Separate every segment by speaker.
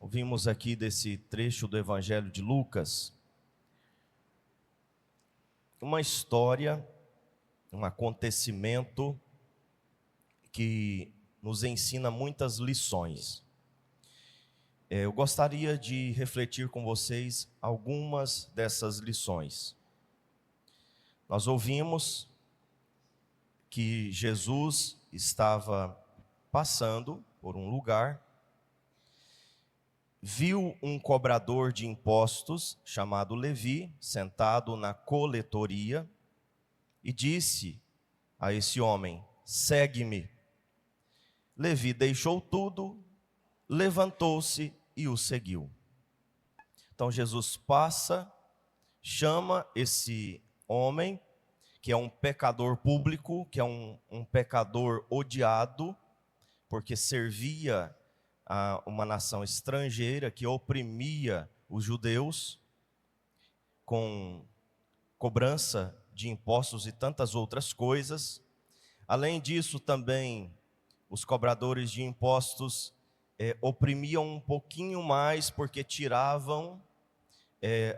Speaker 1: Ouvimos aqui desse trecho do Evangelho de Lucas uma história, um acontecimento que nos ensina muitas lições. Eu gostaria de refletir com vocês algumas dessas lições. Nós ouvimos que Jesus estava passando por um lugar, viu um cobrador de impostos chamado Levi sentado na coletoria e disse a esse homem: segue-me. Levi deixou tudo, levantou-se e o seguiu. Então Jesus passa, chama esse homem, que é um pecador público, que é um pecador odiado, porque servia a uma nação estrangeira que oprimia os judeus com cobrança de impostos e tantas outras coisas. Além disso, também os cobradores de impostos oprimiam um pouquinho mais, porque tiravam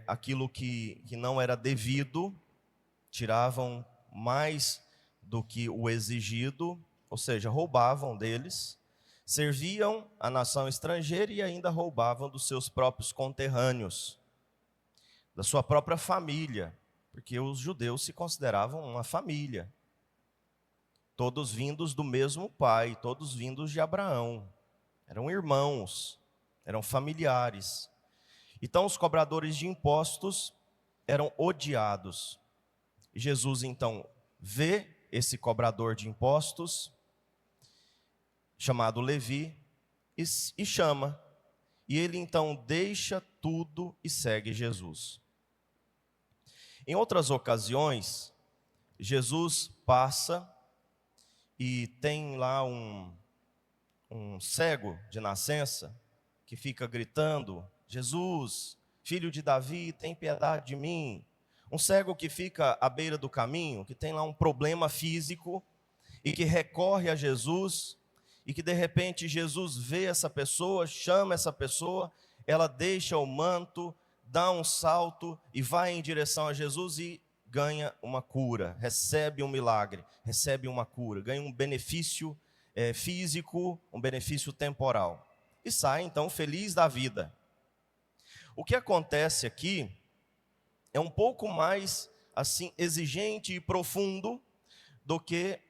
Speaker 1: aquilo que não era devido, tiravam mais do que o exigido, ou seja, roubavam deles, serviam a nação estrangeira e ainda roubavam dos seus próprios conterrâneos, da sua própria família, porque os judeus se consideravam uma família, todos vindos do mesmo pai, todos vindos de Abraão, eram irmãos, eram familiares. Então os cobradores de impostos eram odiados. Jesus então vê esse cobrador de impostos, chamado Levi, e chama. E ele então deixa tudo e segue Jesus. Em outras ocasiões, Jesus passa e tem lá um cego de nascença que fica gritando: Jesus, filho de Davi, tem piedade de mim. Um cego que fica à beira do caminho, que tem lá um problema físico e que recorre a Jesus, e que de repente Jesus vê essa pessoa, chama essa pessoa, ela deixa o manto, dá um salto e vai em direção a Jesus e ganha uma cura, recebe um milagre, recebe uma cura, ganha um benefício físico, um benefício temporal. E sai então feliz da vida. O que acontece aqui é um pouco mais assim exigente e profundo do que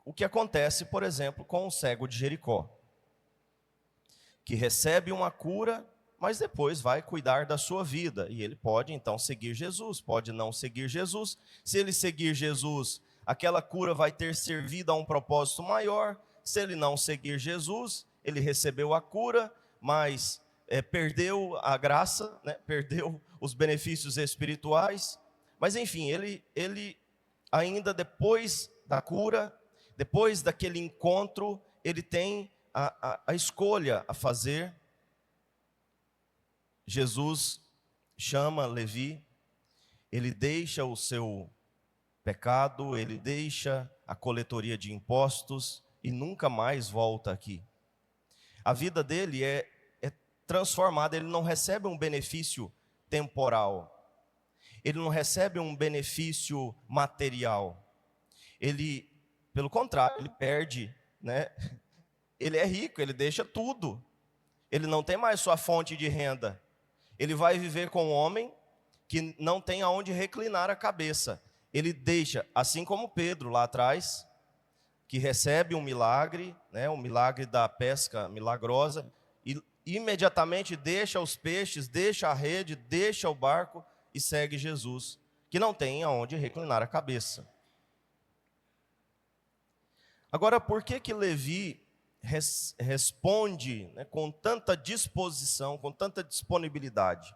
Speaker 1: o que acontece, por exemplo, com o cego de Jericó, que recebe uma cura, mas depois vai cuidar da sua vida, e ele pode então seguir Jesus, pode não seguir Jesus. Se ele seguir Jesus, aquela cura vai ter servido a um propósito maior. Se ele não seguir Jesus, ele recebeu a cura, mas perdeu a graça, né? Perdeu os benefícios espirituais. Mas enfim, ele ainda depois da cura, depois daquele encontro, ele tem a escolha a fazer. Jesus chama Levi, ele deixa o seu pecado, ele deixa a coletoria de impostos e nunca mais volta aqui. A vida dele é transformada, ele não recebe um benefício temporal, ele não recebe um benefício material, ele, pelo contrário, ele perde, né? Ele é rico, ele deixa tudo, ele não tem mais sua fonte de renda, ele vai viver com um homem que não tem aonde reclinar a cabeça, ele deixa, assim como Pedro lá atrás, que recebe um milagre, né, o milagre da pesca milagrosa, e imediatamente deixa os peixes, deixa a rede, deixa o barco e segue Jesus, que não tem aonde reclinar a cabeça. Agora, por que Levi responde, né, com tanta disposição, com tanta disponibilidade?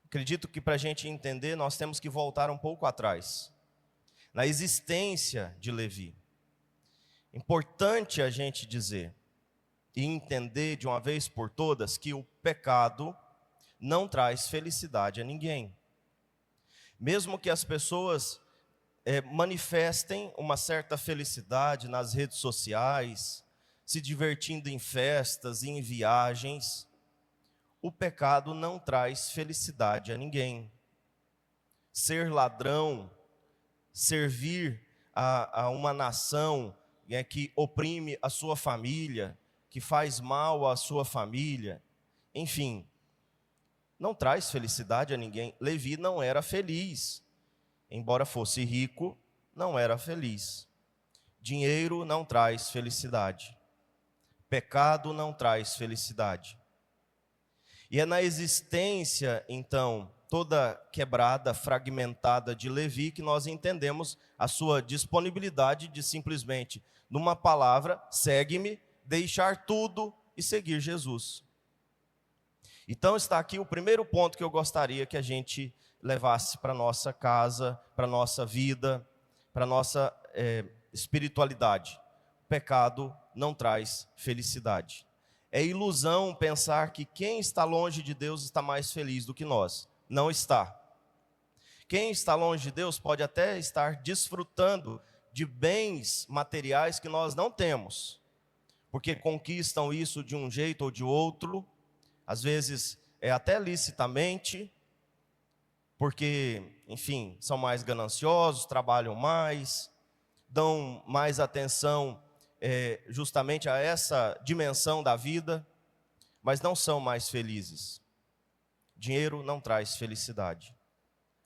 Speaker 1: Acredito que para a gente entender, nós temos que voltar um pouco atrás, na existência de Levi. Importante a gente dizer e entender de uma vez por todas que o pecado não traz felicidade a ninguém. Mesmo que as pessoas manifestem uma certa felicidade nas redes sociais, se divertindo em festas, em viagens. O pecado não traz felicidade a ninguém. Ser ladrão, servir a uma nação que oprime a sua família, que faz mal à sua família, enfim, não traz felicidade a ninguém. Levi não era feliz, embora fosse rico, não era feliz. Dinheiro não traz felicidade, pecado não traz felicidade. E é na existência, então, toda quebrada, fragmentada de Levi, que nós entendemos a sua disponibilidade de simplesmente, numa palavra, segue-me, deixar tudo e seguir Jesus. Então está aqui o primeiro ponto que eu gostaria que a gente levasse para a nossa casa, para a nossa vida, para a nossa espiritualidade. O pecado não traz felicidade. É ilusão pensar que quem está longe de Deus está mais feliz do que nós. Não está. Quem está longe de Deus pode até estar desfrutando de bens materiais que nós não temos, porque conquistam isso de um jeito ou de outro, às vezes até licitamente, porque, enfim, são mais gananciosos, trabalham mais, dão mais atenção justamente a essa dimensão da vida, mas não são mais felizes. Dinheiro não traz felicidade.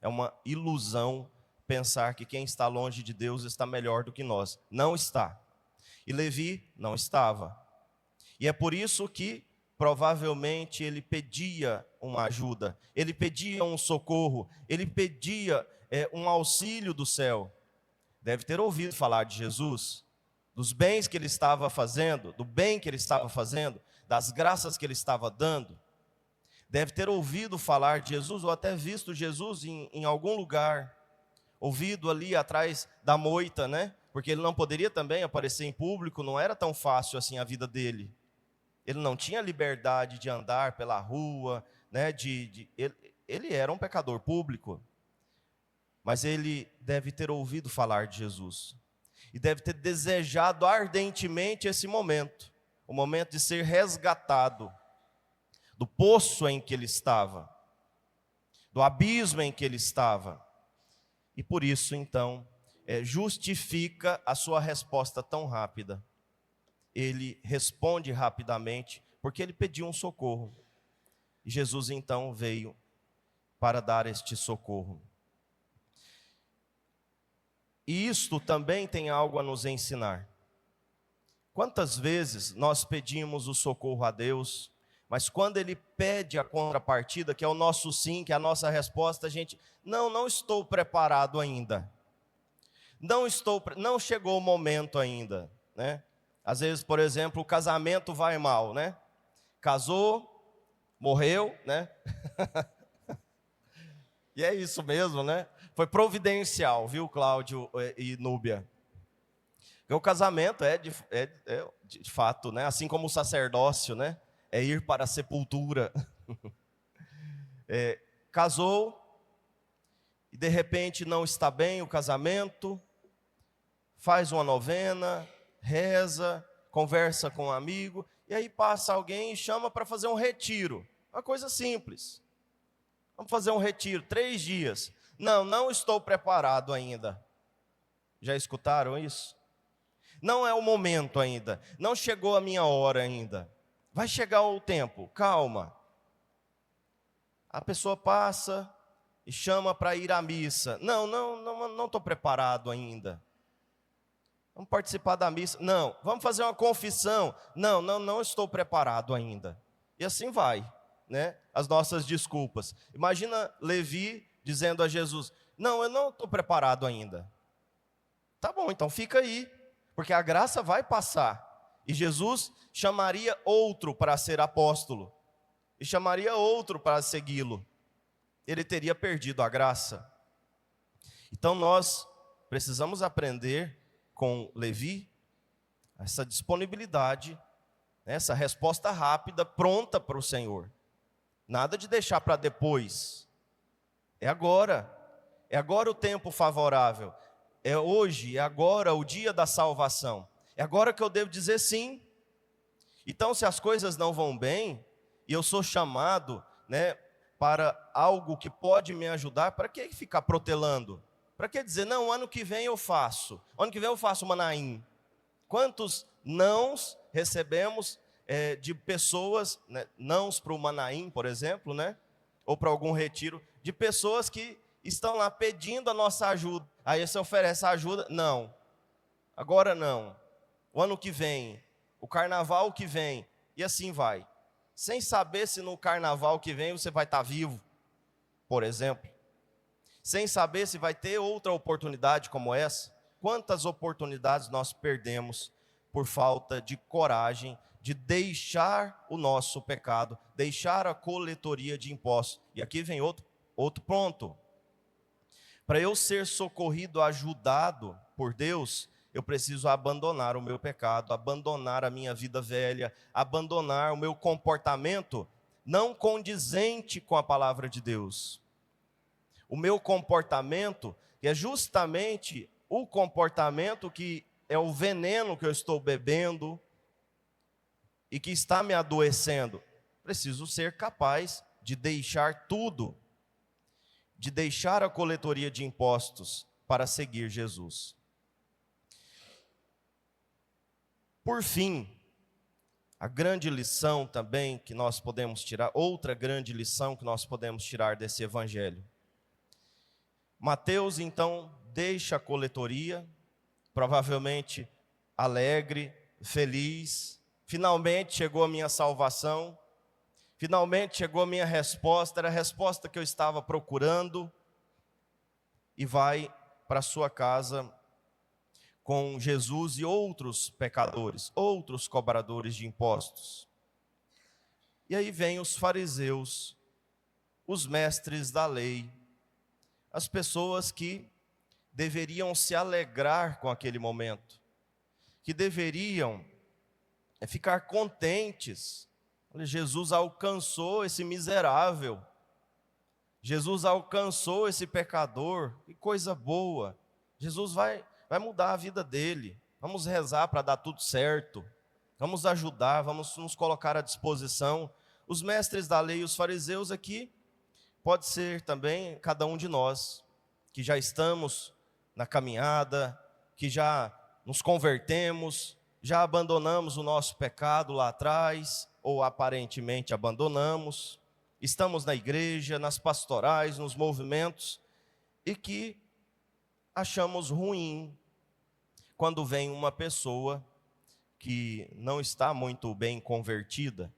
Speaker 1: É uma ilusão pensar que quem está longe de Deus está melhor do que nós. Não está. E Levi não estava. E é por isso que provavelmente ele pedia uma ajuda, ele pedia um socorro, ele pedia um auxílio do céu. Deve ter ouvido falar de Jesus, dos bens que ele estava fazendo, do bem que ele estava fazendo, das graças que ele estava dando. Deve ter ouvido falar de Jesus, ou até visto Jesus em algum lugar, ouvido ali atrás da moita, né? Porque ele não poderia também aparecer em público, não era tão fácil assim a vida dele. Ele não tinha liberdade de andar pela rua, né? Ele era um pecador público, mas ele deve ter ouvido falar de Jesus. E deve ter desejado ardentemente esse momento, o momento de ser resgatado do poço em que ele estava, do abismo em que ele estava. E por isso, então, justifica a sua resposta tão rápida. Ele responde rapidamente, porque ele pediu um socorro. E Jesus, então, veio para dar este socorro. E isto também tem algo a nos ensinar. Quantas vezes nós pedimos o socorro a Deus, mas quando Ele pede a contrapartida, que é o nosso sim, que é a nossa resposta, a gente, não estou preparado ainda. Não chegou o momento ainda, né? Às vezes, por exemplo, o casamento vai mal, né? Casou, morreu, né? E é isso mesmo, né? Foi providencial, viu, Cláudio e Núbia? Porque o casamento é de fato, né? Assim como o sacerdócio, né? É ir para a sepultura. Casou, e de repente não está bem o casamento, faz uma novena, reza, conversa com um amigo, e aí passa alguém e chama para fazer um retiro. Uma coisa simples. Vamos fazer um retiro, 3 dias. Não estou preparado ainda. Já escutaram isso? Não é o momento ainda. Não chegou a minha hora ainda. Vai chegar o tempo, calma. A pessoa passa e chama para ir à missa. Não estou preparado ainda. Vamos participar da missa. Não, vamos fazer uma confissão. Não estou preparado ainda. E assim vai, né? As nossas desculpas. Imagina Levi dizendo a Jesus: não, eu não estou preparado ainda. Tá bom, então fica aí, porque a graça vai passar. E Jesus chamaria outro para ser apóstolo, e chamaria outro para segui-lo. Ele teria perdido a graça. Então nós precisamos aprender com Levi essa disponibilidade, essa resposta rápida, pronta para o Senhor. Nada de deixar para depois. É agora o tempo favorável. É hoje, é agora o dia da salvação. É agora que eu devo dizer sim. Então, se as coisas não vão bem, e eu sou chamado, né, para algo que pode me ajudar, para que ficar protelando? Para que dizer, não, ano que vem eu faço, ano que vem eu faço Manaim? Quantos nãos recebemos de pessoas, né, nãos para o Manaim, por exemplo, né, ou para algum retiro, de pessoas que estão lá pedindo a nossa ajuda. Aí você oferece a ajuda, não, agora não, o ano que vem, o carnaval que vem, e assim vai. Sem saber se no carnaval que vem você vai estar vivo, por exemplo. Sem saber se vai ter outra oportunidade como essa. Quantas oportunidades nós perdemos por falta de coragem de deixar o nosso pecado, deixar a coletoria de impostos. E aqui vem outro ponto. Para eu ser socorrido, ajudado por Deus, eu preciso abandonar o meu pecado, abandonar a minha vida velha, abandonar o meu comportamento não condizente com a palavra de Deus. O meu comportamento, que é justamente o comportamento que é o veneno que eu estou bebendo e que está me adoecendo. Preciso ser capaz de deixar tudo, de deixar a coletoria de impostos para seguir Jesus. Por fim, a grande lição também que nós podemos tirar, outra grande lição que nós podemos tirar desse evangelho. Mateus, então, deixa a coletoria, provavelmente alegre, feliz. Finalmente chegou a minha salvação, finalmente chegou a minha resposta, era a resposta que eu estava procurando. E vai para sua casa com Jesus e outros pecadores, outros cobradores de impostos. E aí vem os fariseus, os mestres da lei, as pessoas que deveriam se alegrar com aquele momento, que deveriam ficar contentes. Jesus alcançou esse miserável, Jesus alcançou esse pecador, que coisa boa. Jesus vai mudar a vida dele. Vamos rezar para dar tudo certo, vamos ajudar, vamos nos colocar à disposição. Os mestres da lei e os fariseus aqui, pode ser também cada um de nós, que já estamos na caminhada, que já nos convertemos, já abandonamos o nosso pecado lá atrás, ou aparentemente abandonamos, estamos na igreja, nas pastorais, nos movimentos, e que achamos ruim quando vem uma pessoa que não está muito bem convertida.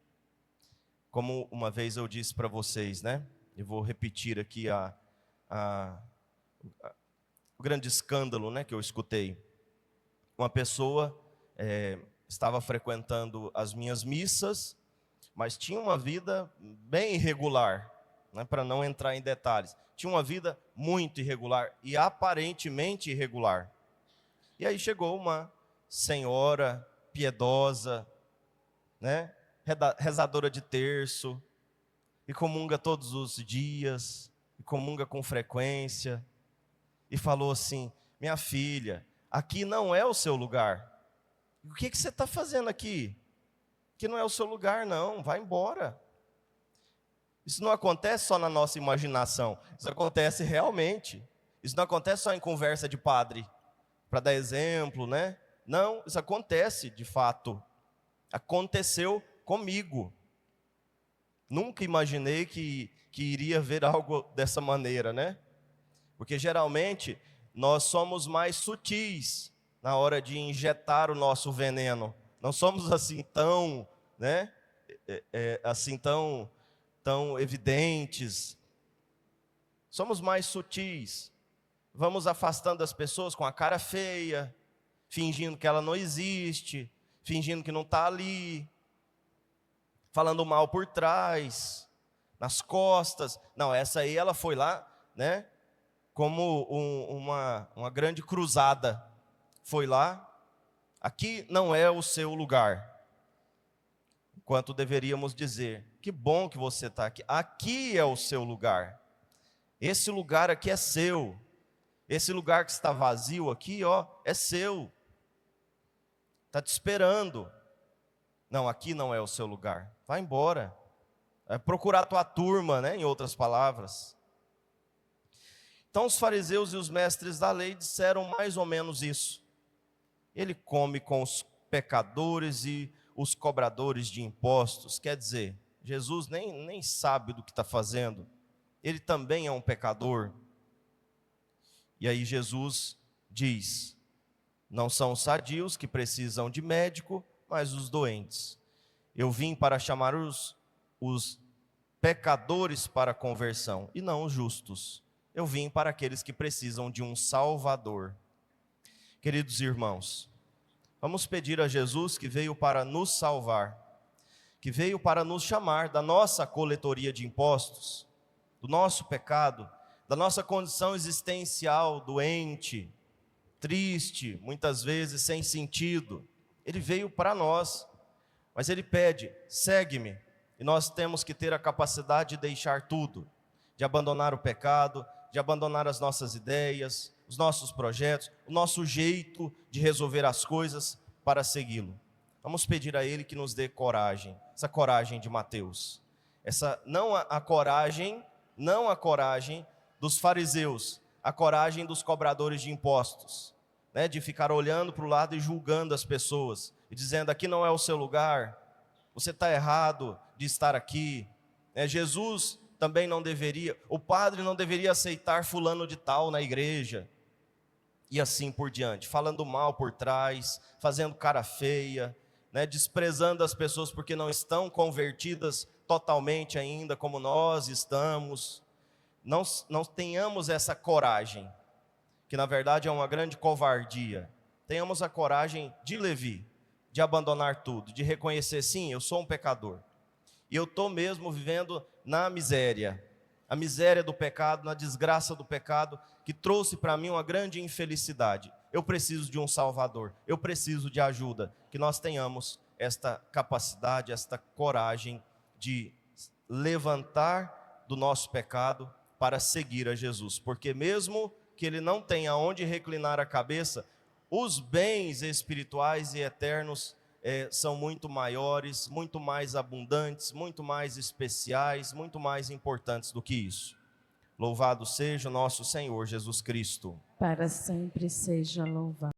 Speaker 1: Como uma vez eu disse para vocês, né? Eu vou repetir aqui o grande escândalo, né, que eu escutei. Uma pessoa estava frequentando as minhas missas, mas tinha uma vida bem irregular, né, para não entrar em detalhes. Tinha uma vida muito irregular e aparentemente irregular. E aí chegou uma senhora piedosa, né, rezadora de terço, e comunga todos os dias, e comunga com frequência, e falou assim: minha filha, aqui não é o seu lugar. O que você está fazendo aqui? Que não é o seu lugar não, vai embora. Isso não acontece só na nossa imaginação, isso acontece realmente. Isso não acontece só em conversa de padre, para dar exemplo, né? Não, isso acontece de fato. Aconteceu comigo. Nunca imaginei que iria ver algo dessa maneira, né? Porque geralmente nós somos mais sutis na hora de injetar o nosso veneno. Não somos assim tão, né? Assim tão evidentes. Somos mais sutis. Vamos afastando as pessoas com a cara feia, fingindo que ela não existe, fingindo que não está ali, falando mal por trás, nas costas. Não, essa aí ela foi lá, né? Como uma grande cruzada. Foi lá, aqui não é o seu lugar. Enquanto deveríamos dizer, que bom que você está aqui. Aqui é o seu lugar. Esse lugar aqui é seu. Esse lugar que está vazio aqui, ó, é seu. Está te esperando. Não, aqui não é o seu lugar. Vai embora. É procurar a tua turma, né? Em outras palavras. Então os fariseus e os mestres da lei disseram mais ou menos isso. Ele come com os pecadores e os cobradores de impostos. Quer dizer, Jesus nem sabe do que está fazendo. Ele também é um pecador. E aí Jesus diz: não são os sadios que precisam de médico, mas os doentes. Eu vim para chamar os pecadores para a conversão, e não os justos. Eu vim para aqueles que precisam de um Salvador. Queridos irmãos, vamos pedir a Jesus, que veio para nos salvar, que veio para nos chamar da nossa coletoria de impostos, do nosso pecado, da nossa condição existencial doente, triste, muitas vezes sem sentido. Ele veio para nós, mas ele pede: segue-me. E nós temos que ter a capacidade de deixar tudo, de abandonar o pecado, de abandonar as nossas ideias, os nossos projetos, o nosso jeito de resolver as coisas para segui-lo. Vamos pedir a ele que nos dê coragem, essa coragem de Mateus. Não a coragem dos fariseus, a coragem dos cobradores de impostos, né, de ficar olhando para o lado e julgando as pessoas, e dizendo: aqui não é o seu lugar, você está errado de estar aqui. Jesus também não deveria, o padre não deveria aceitar fulano de tal na igreja, e assim por diante, falando mal por trás, fazendo cara feia, né, desprezando as pessoas porque não estão convertidas totalmente ainda como nós estamos. Não tenhamos essa coragem, que na verdade é uma grande covardia. Tenhamos a coragem de Levi, de abandonar tudo, de reconhecer: sim, eu sou um pecador, e eu estou mesmo vivendo na miséria, a miséria do pecado, na desgraça do pecado, que trouxe para mim uma grande infelicidade. Eu preciso de um Salvador, eu preciso de ajuda. Que nós tenhamos esta capacidade, esta coragem de levantar do nosso pecado para seguir a Jesus, porque mesmo que ele não tenha onde reclinar a cabeça, os bens espirituais e eternos são muito maiores, muito mais abundantes, muito mais especiais, muito mais importantes do que isso. Louvado seja o nosso Senhor Jesus Cristo.
Speaker 2: Para sempre seja louvado.